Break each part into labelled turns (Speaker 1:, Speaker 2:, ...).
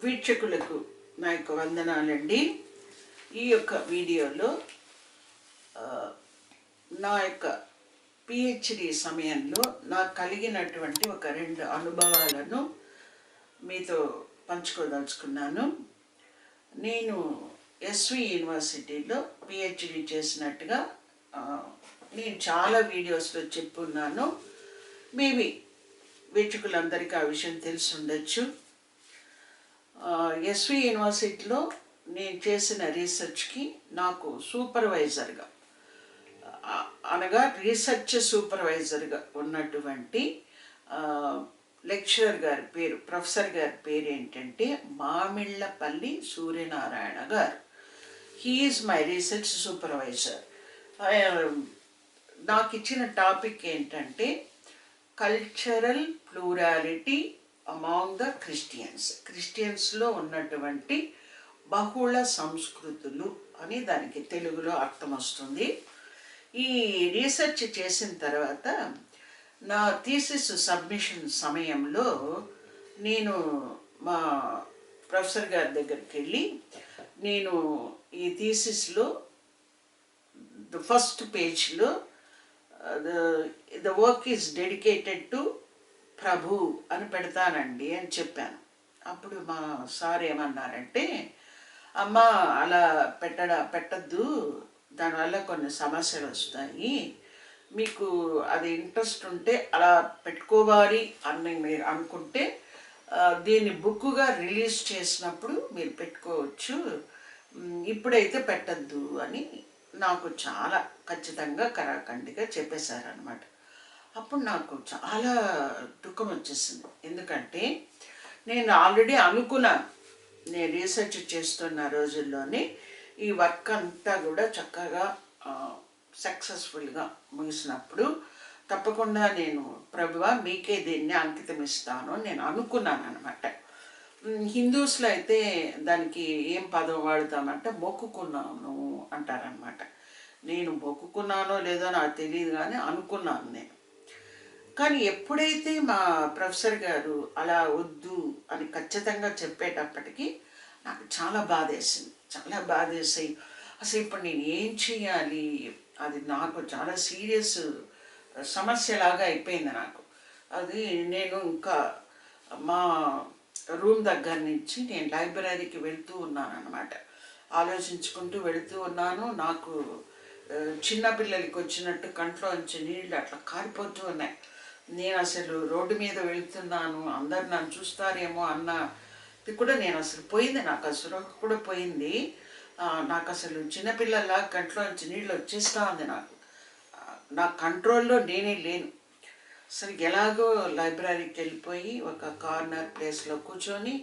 Speaker 1: వీక్షకులకు నా యొక్క వందనాలండి. ఈ యొక్క వీడియోలో నా యొక్క పిహెచ్డి సమయంలో నాకు కలిగినటువంటి ఒక 2 అనుభవాలను మీతో పంచుకోదలుచుకున్నాను. నేను ఎస్వి యూనివర్సిటీలో పిహెచ్డి చేసినట్టుగా నేను చాలా వీడియోస్లో చెప్పున్నాను. మేబీ వీక్షకులందరికీ ఆ విషయం తెలిసి ఉండొచ్చు. ఎస్వి యూనివర్సిటీలో నేను చేసిన రీసెర్చ్కి నాకు సూపర్వైజర్గా అనగా రీసెర్చ్ సూపర్వైజర్గా ఉన్నటువంటి లెక్చరర్ గారి పేరు, ప్రొఫెసర్ గారి పేరు ఏంటంటే మామిళ్ళపల్లి సూర్యనారాయణ గారు. He is my research supervisor. నాకు ఇచ్చిన టాపిక్ ఏంటంటే కల్చరల్ ప్లూరాలిటీ అమాంగ్ ద క్రిస్టియన్స్లో ఉన్నటువంటి బహుళ సంస్కృతులు అని దానికి తెలుగులో అర్థం వస్తుంది. ఈ రీసెర్చ్ చేసిన తర్వాత నా థీసిస్ సబ్మిషన్ సమయంలో నేను మా ప్రొఫెసర్ గారి దగ్గరికి వెళ్ళి నేను ఈ థీసిస్లో ఫస్ట్ పేజ్లో the work is dedicated to Prabhu అని పెడతానండి అని చెప్పాను. అప్పుడు మా సార్ ఏమన్నారంటే, అమ్మ అలా పెట్టద్దు, దానివల్ల కొన్ని సమస్యలు వస్తాయి, మీకు అది ఇంట్రెస్ట్ ఉంటే అలా పెట్టుకోవాలి అని మీరు అనుకుంటే దీన్ని బుక్గా రిలీజ్ చేసినప్పుడు మీరు పెట్టుకోవచ్చు, ఇప్పుడైతే పెట్టద్దు అని నాకు చాలా ఖచ్చితంగా కరాఖండిగా చెప్పేశారనమాట. అప్పుడు నాకు చాలా దుఃఖం వచ్చేసింది. ఎందుకంటే నేను ఆల్రెడీ అనుకున్నాను, నేను రీసెర్చ్ చేస్తున్న రోజుల్లోనే ఈ వర్క్ అంతా కూడా చక్కగా సక్సెస్ఫుల్గా ముగిసినప్పుడు తప్పకుండా నేను ప్రభువా మీకే దీన్ని అంకితం ఇస్తాను నేను అనుకున్నాను అనమాట. హిందూస్లో అయితే దానికి ఏం పదం వాడుతామంటే మొక్కుకున్నాను అంటారనమాట. నేను మొక్కుకున్నానో లేదో నాకు తెలియదు, కానీ అనుకున్నాను నేను. కానీ ఎప్పుడైతే మా ప్రొఫెసర్ గారు అలా వద్దు అని ఖచ్చితంగా చెప్పేటప్పటికీ నాకు చాలా బాధేసి అసలు ఇప్పుడు నేను ఏం చేయాలి, అది నాకు చాలా సీరియస్ సమస్యలాగా అయిపోయింది నాకు. అది నేను ఇంకా మా రూమ్ దగ్గర నుంచి నేను లైబ్రరీకి వెళ్తూ ఉన్నాను అనమాట. ఆలోచించుకుంటూ వెళుతూ ఉన్నాను. నాకు చిన్నపిల్లలకి వచ్చినట్టు కంట్లోంచి నీళ్ళు అట్లా కారిపోతూ ఉన్నాయి. నేను అసలు రోడ్డు మీద వెళ్తున్నాను, అందరు నన్ను చూస్తారేమో అన్నది కూడా నేను అసలు పోయింది, నాకు అసలు కూడా పోయింది. నాకు అసలు చిన్నపిల్లల కంట్లోంచి నీళ్ళు వచ్చేస్తూ ఉంది. నా కంట్రోల్లో నేనే లేను. అసలు ఎలాగో లైబ్రరీకి వెళ్ళిపోయి ఒక కార్నర్ ప్లేస్లో కూర్చొని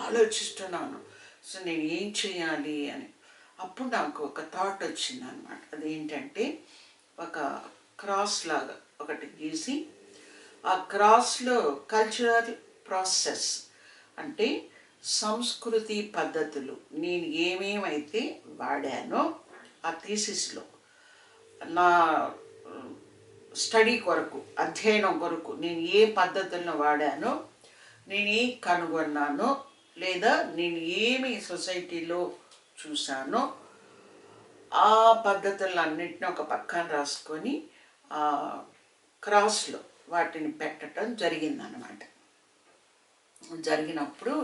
Speaker 1: ఆలోచిస్తున్నాను అసలు నేను ఏం చేయాలి అని. అప్పుడు నాకు ఒక థాట్ వచ్చింది అనమాట. అదేంటంటే ఒక క్రాస్ లాగా ఒకటి గీసి ఆ క్రాస్లో కల్చరల్ ప్రాసెస్ అంటే సంస్కృతి పద్ధతులు నేను ఏమేమైతే వాడానో ఆ థీసిస్లో నా స్టడీ కొరకు, అధ్యయనం కొరకు నేను ఏ పద్ధతులను వాడానో, నేను ఏం కనుగొన్నానో, లేదా నేను ఏమి సొసైటీలో చూశానో ఆ పద్ధతులన్నింటినీ ఒక పక్కన రాసుకొని క్రాస్లో వాటిని పెట్టడం జరిగిందనమాట. జరిగినప్పుడు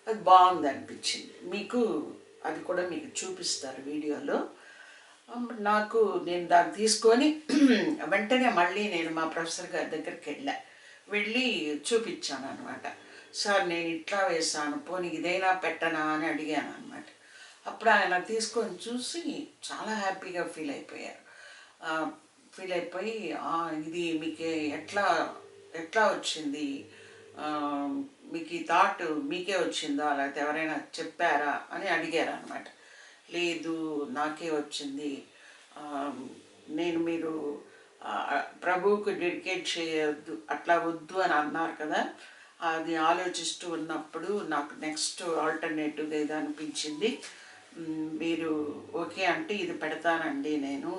Speaker 1: అది బాగుంది అనిపించింది. మీకు అది కూడా మీకు చూపిస్తారు వీడియోలో. నాకు నేను దాన్ని తీసుకొని వెంటనే మళ్ళీ నేను మా ప్రొఫెసర్ గారి దగ్గరికి వెళ్ళి చూపించాను అనమాట. సార్ నేను ఇట్లా వేసాను, పోనీ ఇదైనా పెట్టనా అని అడిగాను అనమాట. అప్పుడు ఆయన తీసుకొని చూసి చాలా హ్యాపీగా ఫీల్ అయిపోయి ఇది మీకు ఎట్లా వచ్చింది, మీకు ఈ థాట్ మీకే వచ్చిందా లేకపోతే ఎవరైనా చెప్పారా అని అడిగారు అనమాట. లేదు నాకే వచ్చింది, మీరు ప్రభువుకు డెడికేట్ చేయొద్దు అట్లా వద్దు అని అన్నారు కదా, అది ఆలోచిస్తూ ఉన్నప్పుడు నాకు నెక్స్ట్ ఆల్టర్నేటివ్గా ఇది అనిపించింది, మీరు ఓకే అంటే ఇది పెడతానండి నేను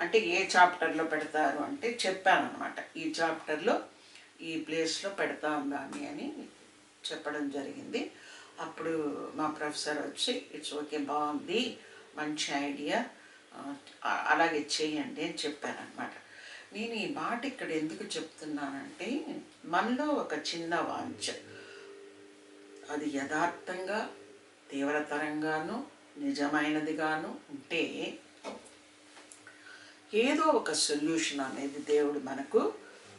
Speaker 1: అంటే ఏ చాప్టర్లో పెడతారు అంటే చెప్పాను అనమాట. ఈ చాప్టర్లో ఈ ప్లేస్లో పెడతాను దాన్ని అని చెప్పడం జరిగింది. అప్పుడు మా ప్రొఫెసర్ వచ్చి ఇట్స్ ఓకే, బాగుంది, మంచి ఐడియా, అలాగే చేయండి అని చెప్పారనమాట. నేను ఈ మాట ఇక్కడ ఎందుకు చెప్తున్నానంటే, మనలో ఒక చిన్న వాంఛ, అది యథార్థంగా తీవ్రతరంగాను నిజమైనదిగాను ఉంటే ఏదో ఒక సొల్యూషన్ అనేది దేవుడు మనకు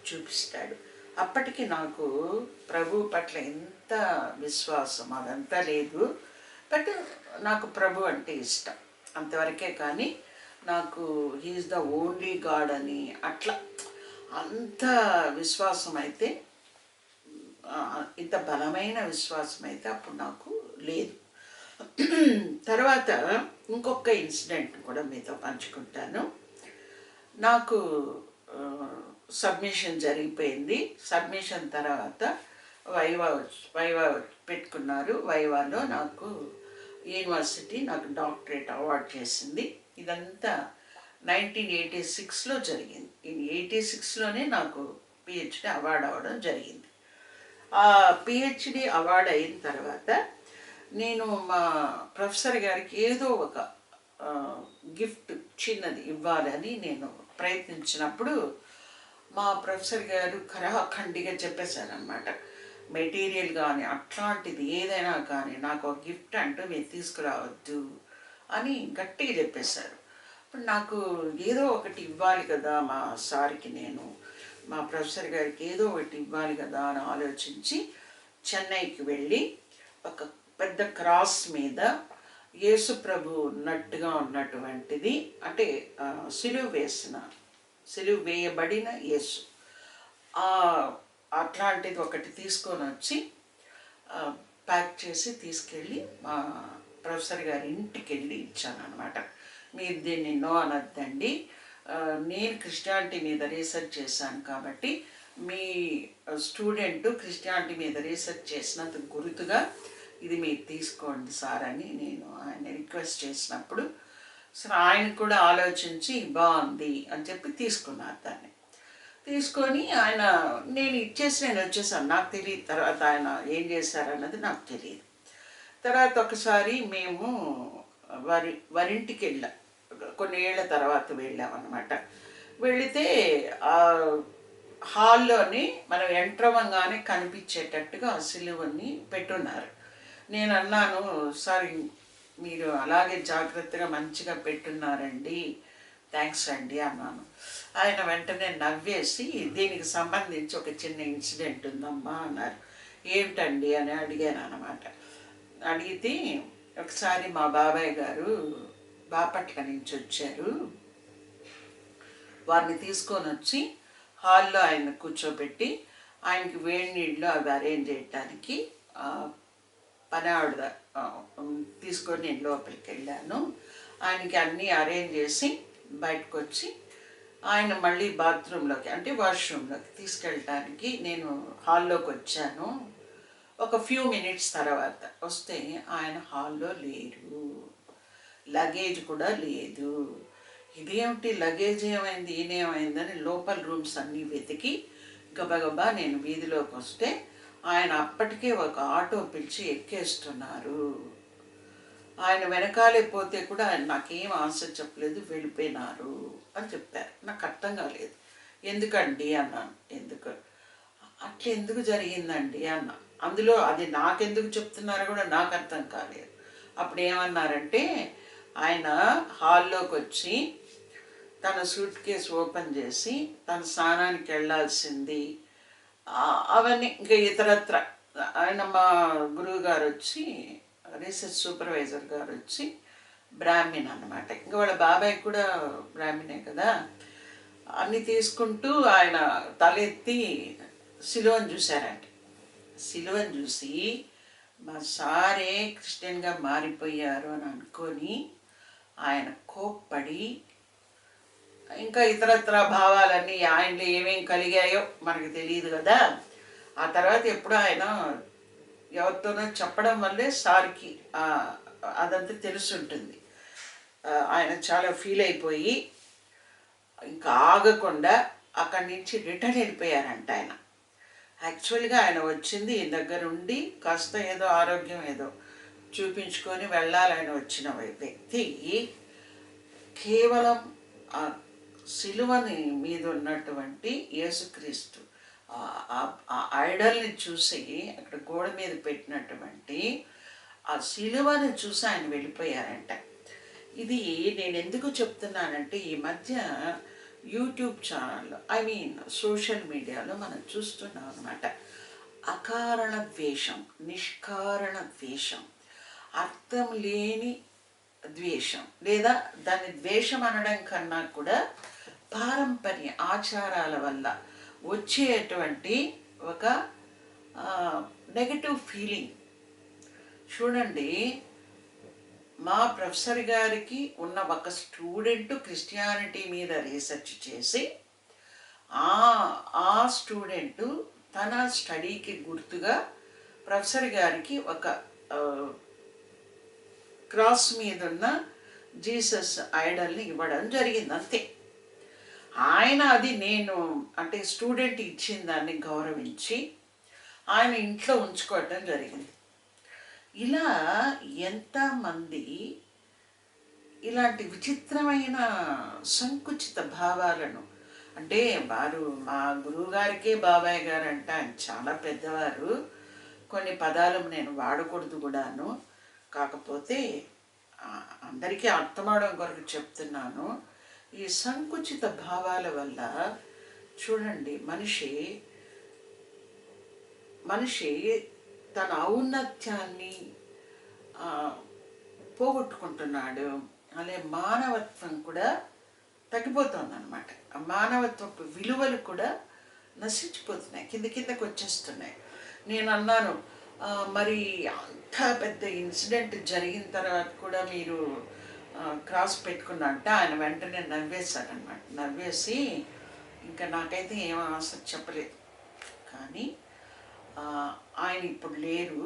Speaker 1: చూపిస్తాడు. అప్పటికి నాకు ప్రభు పట్ల ఎంత విశ్వాసం అదంతా లేదు, బట్ నాకు ప్రభు అంటే ఇష్టం అంతవరకే. కానీ నాకు హీఈస్ ద ఓన్లీ గాడ్ అని అట్లా అంత విశ్వాసం అయితే, ఇంత బలమైన విశ్వాసం అయితే అప్పుడు నాకు లేదు. తర్వాత ఇంకొక ఇన్సిడెంట్ కూడా మీతో పంచుకుంటాను. నాకు సబ్మిషన్ జరిగిపోయింది. సబ్మిషన్ తర్వాత వైవా పెట్టుకున్నారు. వైవాలో నాకు యూనివర్సిటీ నాకు డాక్టరేట్ అవార్డ్ చేసింది. ఇదంతా 1986లో జరిగింది. 86లోనే నాకు పిహెచ్డి అవార్డు అవ్వడం జరిగింది. ఆ పిహెచ్డి అవార్డు అయిన తర్వాత నేను మా ప్రొఫెసర్ గారికి ఏదో ఒక గిఫ్ట్ చిన్నది ఇవ్వాలని నేను ప్రయత్నించినప్పుడు మా ప్రొఫెసర్ గారు ఖరాఖండిగా చెప్పేశారనమాట, మెటీరియల్ కానీ అట్లాంటిది ఏదైనా కానీ నాకు ఒక గిఫ్ట్ అంటూ మీరు తీసుకురావద్దు అని గట్టిగా చెప్పేశారు. ఇప్పుడు నాకు ఏదో ఒకటి ఇవ్వాలి కదా మా సార్కి, నేను మా ప్రొఫెసర్ గారికి ఏదో ఒకటి ఇవ్వాలి కదా అని ఆలోచించి చెన్నైకి వెళ్ళి ఒక పెద్ద క్రాస్ మీద యేసు ప్రభు ఉన్నట్టుగా ఉన్నటువంటిది, అంటే సిలువ వేయబడిన యేసు, అట్లాంటిది ఒకటి తీసుకొని వచ్చి ప్యాక్ చేసి తీసుకెళ్ళి మా ప్రొఫెసర్ గారి ఇంటికి వెళ్ళి ఇచ్చాను అనమాట. మీరు దీన్ని నో అనొద్దండి, నేను క్రిస్టియానిటీ మీద రీసెర్చ్ చేశాను కాబట్టి మీ స్టూడెంట్ క్రిస్టియానిటీ మీద రీసెర్చ్ చేసినందుకు గుర్తుగా ఇది మీరు తీసుకోండి సార్ అని నేను ఆయన రిక్వెస్ట్ చేసినప్పుడు సరే ఆయన కూడా ఆలోచించి బాగుంది అని చెప్పి తీసుకున్నారు. దాన్ని తీసుకొని ఆయన నేను వచ్చేసాను. నాకు తెలియదు తర్వాత ఆయన ఏం చేశారన్నది నాకు తెలియదు. తర్వాత ఒకసారి మేము వారింటికి వెళ్ళాం, కొన్ని ఏళ్ల తర్వాత వెళ్ళామన్నమాట. వెళితే హాల్లోని మనం ఎంటర్ అవ్వగానే కనిపించేటట్టుగా ఆ సిలువని పెట్టున్నారు. నేను అన్నాను, సార్ మీరు అలాగే జాగ్రత్తగా మంచిగా పెట్టున్నారండి, థ్యాంక్స్ అండి అన్నాను. ఆయన వెంటనే నవ్వేసి దీనికి సంబంధించి ఒక చిన్న ఇన్సిడెంట్ ఉందమ్మా అన్నారు. ఏమిటండి అని అడిగాను అన్నమాట. అడిగితే ఒకసారి మా బాబాయ్ గారు బాపట్ల నుంచి వచ్చారు, వారిని తీసుకొని వచ్చి హాల్లో ఆయన కూర్చోబెట్టి ఆయనకి వేడి నీళ్ళు అవి అరేంజ్ చేయడానికి పని ఆవిడ తీసుకొని నేను లోపలికి వెళ్ళాను. ఆయనకి అన్నీ అరేంజ్ చేసి బయటకు వచ్చి ఆయన మళ్ళీ బాత్రూంలోకి అంటే వాష్రూమ్లోకి తీసుకెళ్ళటానికి నేను హాల్లోకి వచ్చాను. ఒక ఫ్యూ మినిట్స్ తర్వాత వస్తే ఆయన హాల్లో లేరు, లగేజ్ కూడా లేదు. ఇదేమిటి లగేజ్ ఏమైంది ఈయనేమైందని లోపల రూమ్స్ అన్నీ వెతికి గబగబా నేను వీధిలోకి వస్తే ఆయన అప్పటికే ఒక ఆటో పిలిచి ఎక్కేస్తున్నారు. ఆయన వెనకాలే పోతే కూడా ఆయన నాకేం ఆన్సర్ చెప్పలేదు, వెళ్ళిపోయినారు అని చెప్పారు. నాకు అర్థం కాలేదు. ఎందుకండి అన్నాను. అట్లా ఎందుకు జరిగిందండి అన్నా. అందులో అది నాకెందుకు చెప్తున్నారో కూడా నాకు అర్థం కాలేదు. అప్పుడు ఏమన్నారంటే ఆయన హాల్లోకి వచ్చి తన సూట్ కేసు ఓపెన్ చేసి తన స్నానానికి వెళ్ళాల్సింది అవన్నీ ఇంకా ఇతరత్ర ఆయన మా గురువు గారు వచ్చి రీసెర్చ్ సూపర్వైజర్ గారు వచ్చి బ్రాహ్మణ్ అన్నమాట. ఇంకా వాళ్ళ బాబాయ్ కూడా బ్రాహ్మణే కదా. అన్నీ తీసుకుంటూ ఆయన తలెత్తి సిలువను చూశారంట. సిలువను చూసి మా సారే క్రిస్టియన్గా మారిపోయారు అని అనుకొని ఆయన కోప్పడి ఇంకా ఇతరత్ర భావాలన్నీ ఆయనలో ఏమేమి కలిగాయో మనకు తెలియదు కదా. ఆ తర్వాత ఎప్పుడు ఆయన ఎవరితోనో చెప్పడం వల్లే సార్కి అదంతా తెలుసుంటుంది. ఆయన చాలా ఫీల్ అయిపోయి ఇంకా ఆగకుండా అక్కడి నుంచి రిటర్న్ వెళ్ళిపోయారంట. ఆయన యాక్చువల్గా ఆయన వచ్చింది ఈ దగ్గరుండి కాస్త ఏదో ఆరోగ్యం ఏదో చూపించుకొని వెళ్ళాలని వచ్చిన వ్యక్తి కేవలం ఆ సిలువని మీద ఉన్నటువంటి యేసుక్రీస్తు ఆ ఐడల్ని చూసి అక్కడ గోడ మీద పెట్టినటువంటి ఆ సిలువని చూసి ఆయన వెళ్ళిపోయారంట. ఇది నేను ఎందుకు చెప్తున్నానంటే ఈ మధ్య యూట్యూబ్ ఛానల్లో సోషల్ మీడియాలో మనం చూస్తున్నాం అన్నమాట. అకారణ ద్వేషం, నిష్కారణ ద్వేషం, అర్థం లేని ద్వేషం, లేదా దాన్ని ద్వేషం అనడం కన్నా కూడా పారంపర్య ఆచారాల వల్ల వచ్చేటువంటి ఒక నెగటివ్ ఫీలింగ్. చూడండి, మా ప్రొఫెసర్ గారికి ఉన్న ఒక స్టూడెంట్ క్రిస్టియానిటీ మీద రీసెర్చ్ చేసి ఆ స్టూడెంటు తన స్టడీకి గుర్తుగా ప్రొఫెసర్ గారికి ఒక క్రాస్ మీద ఉన్న జీసస్ ఐడల్ని ఇవ్వడం జరిగింది, అంతే. ఆయన అది నేను అంటే స్టూడెంట్ ఇచ్చిన దాన్ని గౌరవించి ఆయన ఇంట్లో ఉంచుకోవటం జరిగింది. ఇలా ఎంతమంది ఇలాంటి విచిత్రమైన సంకుచిత భావాలను, అంటే వారు మా గురువుగారికే బాబాయ్ గారు అంటే ఆయన చాలా పెద్దవారు, కొన్ని పదాలు నేను వాడకూడదు కూడాను, కాకపోతే అందరికీ అర్థమవడం కొరకు చెప్తున్నాను. ఈ సంకుచిత భావాల వల్ల చూడండి, మనిషి తన ఔన్నత్యాన్ని పోగొట్టుకుంటున్నాడు. అలాగే మానవత్వం కూడా తగ్గిపోతుంది అన్నమాట. ఆ మానవత్వపు విలువలు కూడా నశించిపోతున్నాయి, కిందకి వచ్చేస్తున్నాయి. నేను అన్నాను, మరి అంత పెద్ద ఇన్సిడెంట్ జరిగిన తర్వాత కూడా మీరు క్రాస్ పెట్టుకున్నా అంటే ఆయన వెంటనే నవ్వేశారనమాట. నవ్వేసి ఇంకా నాకైతే ఏం ఆన్సర్ చెప్పలేదు. కానీ ఆయన ఇప్పుడు లేరు,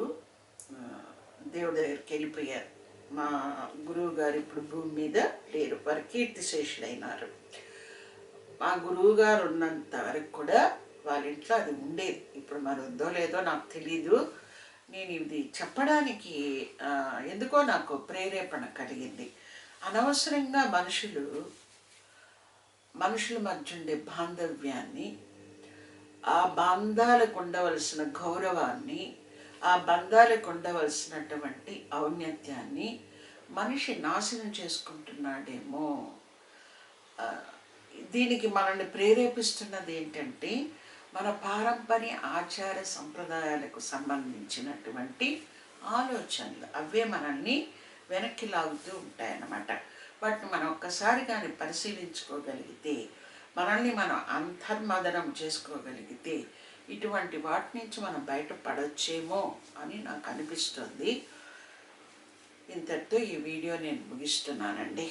Speaker 1: దేవుడి దగ్గరికి వెళ్ళిపోయారు. మా గురువు గారు ఇప్పుడు భూమి మీద లేరు, వారు కీర్తిశేషులైనారు. మా గురువు గారు ఉన్నంత వరకు కూడా వాళ్ళ ఇంట్లో అది ఉండేది. ఇప్పుడు మరి ఉందో లేదో నాకు తెలీదు. నేను ఇది చెప్పడానికి ఎందుకో నాకు ప్రేరేపణ కలిగింది. అనవసరంగా మనుషుల మధ్య ఉండే బాంధవ్యాన్ని, ఆ బంధాలకు ఉండవలసిన గౌరవాన్ని, ఆ బంధాలకు ఉండవలసినటువంటి ఔన్నత్యాన్ని మనిషి నాశనం చేసుకుంటున్నాడేమో. దీనికి మనల్ని ప్రేరేపిస్తున్నది ఏంటంటే మన పారంపర్య ఆచార సంప్రదాయాలకు సంబంధించినటువంటి ఆలోచనలు, అవే మనల్ని వెనక్కి లాగుతూ ఉంటాయన్నమాట. వాటిని మనం ఒక్కసారి కానీ పరిశీలించుకోగలిగితే, మనల్ని మనం అంతర్మదనం చేసుకోగలిగితే ఇటువంటి వాటి నుంచి మనం బయటపడొచ్చేమో అని నాకు అనిపిస్తుంది. ఇంతటితో ఈ వీడియో నేను ముగిస్తున్నానండి.